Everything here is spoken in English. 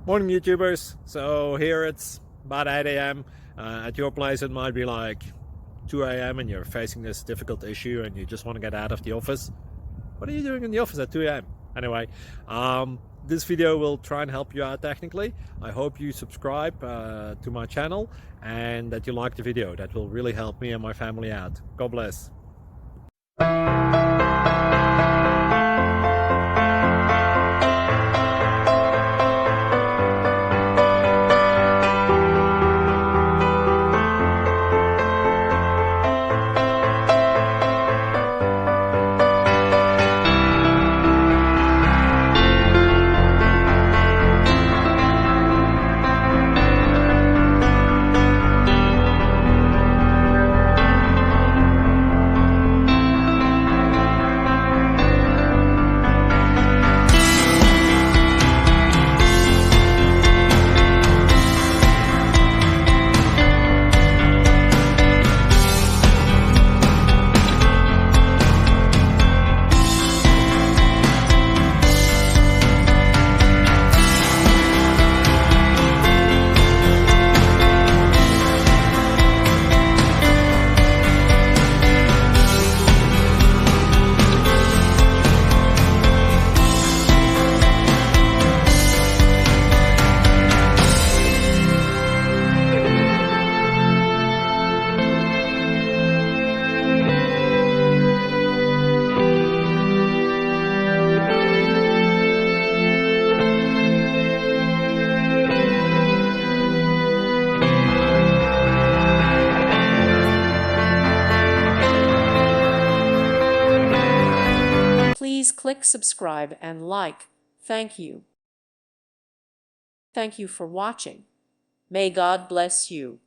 Morning YouTubers. So here it's about 8 a.m. At your place it might be like 2 a.m. and you're facing this difficult issue and you just want to get out of the office. What are you doing in the office at 2 a.m.? Anyway, this video will try and help you out technically. I hope you subscribe to my channel and that you like the video. That will really help me and my family out. God bless. Please click subscribe and like. Thank you. Thank you for watching. May God bless you.